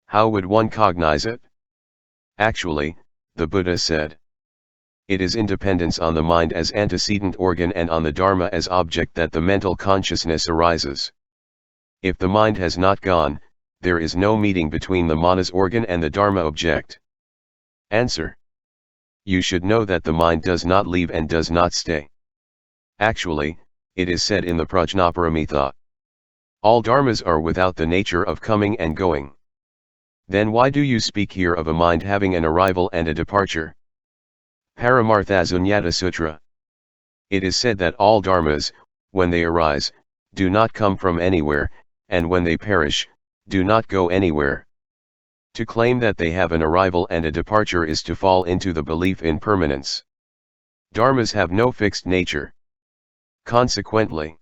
How would one cognize it? Actually, the Buddha said, it is independence on the mind as antecedent organ and on the Dharma as object that the mental consciousness arises. If the mind has not gone, there is no meeting between the manas organ and the Dharma object. Answer. You should know that the mind does not leave and does not stay. Actually, it is said in the Prajnaparamita, all dharmas are without the nature of coming and going. Then why do you speak here of a mind having an arrival and a departure? Paramarthasunyatasutra. It is said that all dharmas, when they arise, do not come from anywhere, and when they perish, do not go anywhere. To claim that they have an arrival and a departure is to fall into the belief in permanence. Dharmas have no fixed nature. Consequently,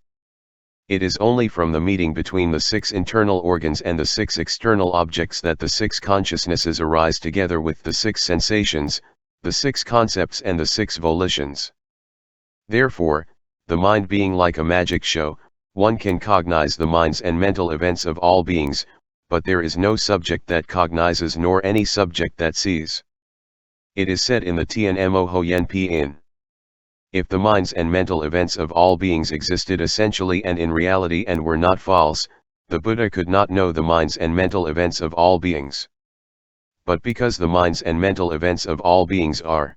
it is only from the meeting between the 6 internal organs and the 6 external objects that the 6 consciousnesses arise together with the 6 sensations, the 6 concepts and the 6 volitions. Therefore, the mind being like a magic show, one can cognize the minds and mental events of all beings, but there is no subject that cognizes nor any subject that sees. It is said in the Tnmo Hoyen Pin. If the minds and mental events of all beings existed essentially and in reality and were not false, the Buddha could not know the minds and mental events of all beings. But because the minds and mental events of all beings are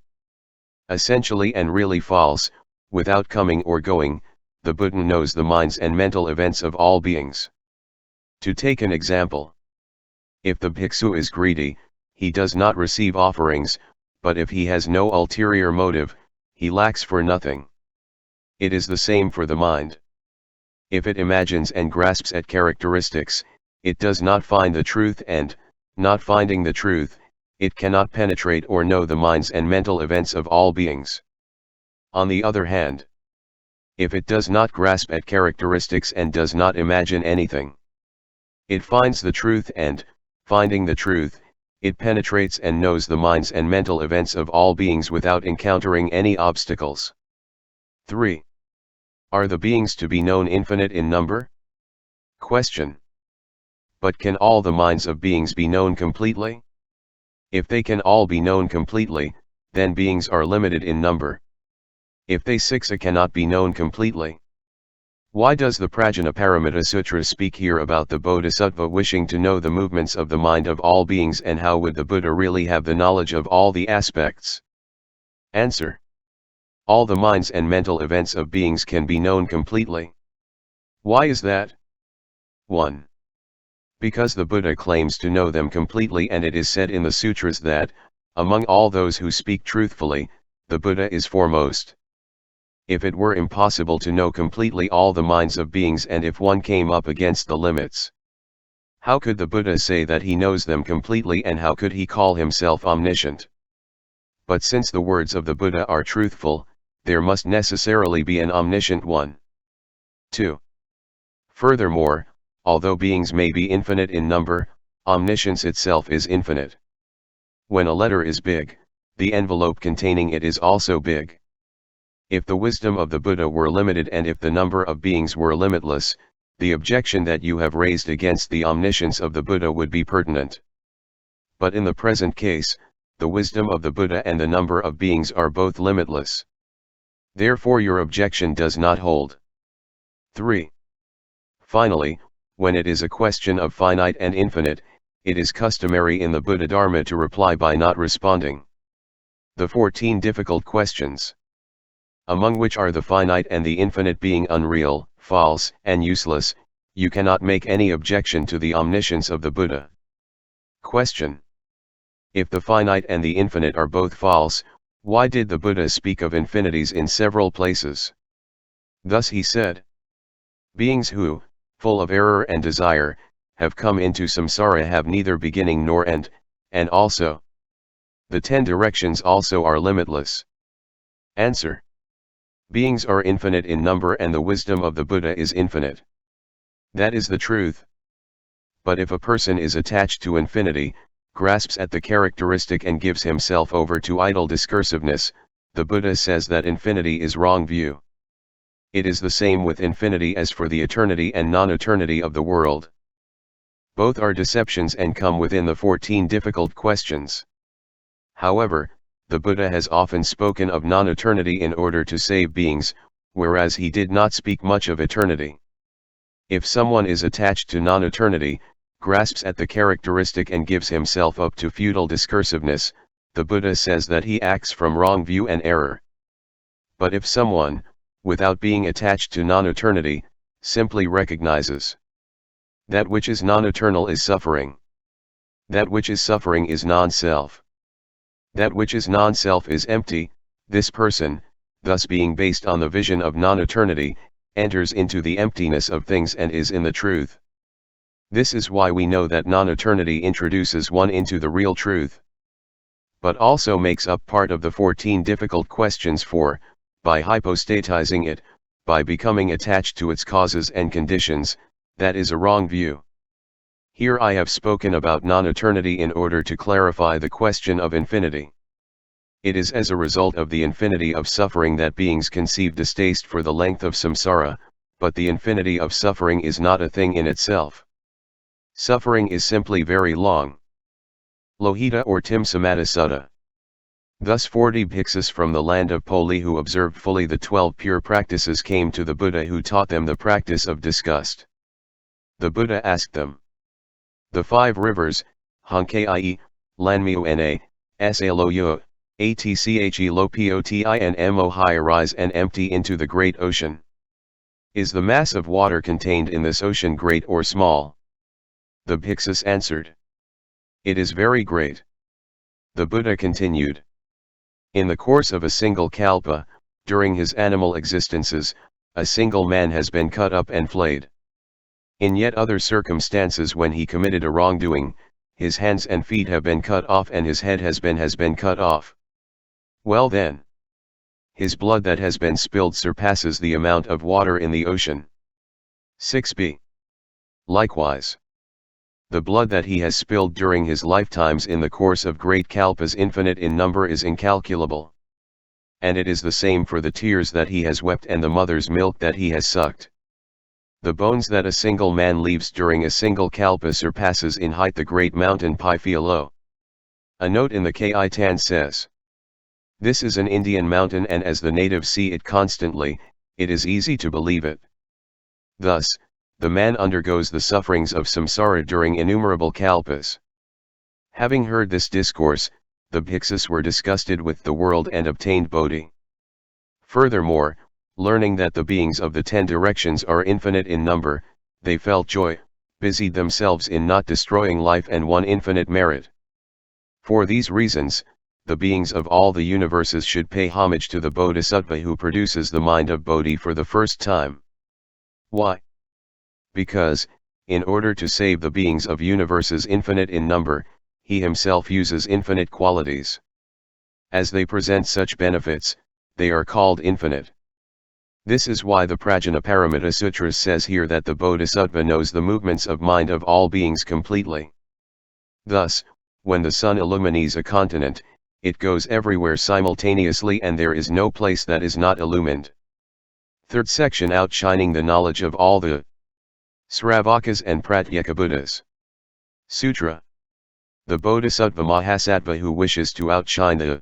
essentially and really false, without coming or going, the Buddha knows the minds and mental events of all beings. To take an example, if the bhikkhu is greedy, he does not receive offerings, but if he has no ulterior motive, he lacks for nothing. It is the same for the mind. If it imagines and grasps at characteristics, it does not find the truth and, not finding the truth, it cannot penetrate or know the minds and mental events of all beings. On the other hand, if it does not grasp at characteristics and does not imagine anything, it finds the truth and, finding the truth, it penetrates and knows the minds and mental events of all beings without encountering any obstacles. 3. Are the beings to be known infinite in number? Question. But can all the minds of beings be known completely? If they can all be known completely, then beings are limited in number. If they 6 cannot be known completely, why does the Prajnaparamita speak here about the Bodhisattva wishing to know the movements of the mind of all beings, and how would the Buddha really have the knowledge of all the aspects? Answer. All the minds and mental events of beings can be known completely. Why is that? 1. Because the Buddha claims to know them completely, and it is said in the Sutras that, among all those who speak truthfully, the Buddha is foremost. If it were impossible to know completely all the minds of beings, and if one came up against the limits, how could the Buddha say that he knows them completely, and how could he call himself omniscient? But since the words of the Buddha are truthful, there must necessarily be an omniscient one. 2. Furthermore, although beings may be infinite in number, omniscience itself is infinite. When a letter is big, the envelope containing it is also big. If the wisdom of the Buddha were limited and if the number of beings were limitless, the objection that you have raised against the omniscience of the Buddha would be pertinent. But in the present case, the wisdom of the Buddha and the number of beings are both limitless. Therefore your objection does not hold. 3. Finally, when it is a question of finite and infinite, it is customary in the Buddha Dharma to reply by not responding. The 14 difficult questions, among which are the finite and the infinite being unreal, false, and useless, you cannot make any objection to the omniscience of the Buddha. Question. If the finite and the infinite are both false, why did the Buddha speak of infinities in several places? Thus he said, beings who, full of error and desire, have come into samsara have neither beginning nor end, and also, the 10 directions also are limitless. Answer. Beings are infinite in number and the wisdom of the Buddha is infinite. That is the truth. But if a person is attached to infinity, grasps at the characteristic and gives himself over to idle discursiveness, the Buddha says that infinity is wrong view. It is the same with infinity as for the eternity and non-eternity of the world. Both are deceptions and come within the 14 difficult questions. However, the Buddha has often spoken of non-eternity in order to save beings, whereas he did not speak much of eternity. If someone is attached to non-eternity, grasps at the characteristic and gives himself up to futile discursiveness, the Buddha says that he acts from wrong view and error. But if someone, without being attached to non-eternity, simply recognizes that which is non-eternal is suffering. That which is suffering is non-self. That which is non-self is empty. This person, thus being based on the vision of non-eternity, enters into the emptiness of things and is in the truth. This is why we know that non-eternity introduces one into the real truth, but also makes up part of the 14 difficult questions for, by hypostatizing it, by becoming attached to its causes and conditions, that is a wrong view. Here I have spoken about non-eternity in order to clarify the question of infinity. It is as a result of the infinity of suffering that beings conceive distaste for the length of samsara, but the infinity of suffering is not a thing in itself. Suffering is simply very long. Lohita or Tim Samadhi Sutta. Thus 40 bhikkhus from the land of Poli who observed fully the 12 pure practices came to the Buddha, who taught them the practice of disgust. The Buddha asked them, the 5 rivers, Hankai, Lanmu Na, Sa Lo Yo, Atche Lo Poti and Mo Hai arise and empty into the great ocean. Is the mass of water contained in this ocean great or small? The bhikkhus answered, it is very great. The Buddha continued, in the course of a single kalpa, during his animal existences, a single man has been cut up and flayed. In yet other circumstances, when he committed a wrongdoing, his hands and feet have been cut off and his head has been cut off. Well then, his blood that has been spilled surpasses the amount of water in the ocean. 6b. Likewise, the blood that he has spilled during his lifetimes in the course of great kalpas, infinite in number, is incalculable. And it is the same for the tears that he has wept and the mother's milk that he has sucked. The bones that a single man leaves during a single kalpa surpasses in height the great mountain Pai-Philo. A note in the Khitan says, this is an Indian mountain, and as the natives see it constantly, it is easy to believe it. Thus, the man undergoes the sufferings of samsara during innumerable kalpas. Having heard this discourse, the bhikkhus were disgusted with the world and obtained bodhi. Furthermore, learning that the beings of the 10 directions are infinite in number, they felt joy, busied themselves in not destroying life and won infinite merit. For these reasons, the beings of all the universes should pay homage to the Bodhisattva who produces the mind of Bodhi for the first time. Why? Because, in order to save the beings of universes infinite in number, he himself uses infinite qualities. As they present such benefits, they are called infinite. This is why the Prajnaparamita Sutras says here that the Bodhisattva knows the movements of mind of all beings completely. Thus, when the sun illumines a continent, it goes everywhere simultaneously and there is no place that is not illumined. Third section, outshining the knowledge of all the Sravakas and Pratyeka Buddhas. Sutra. The Bodhisattva Mahasattva who wishes to outshine the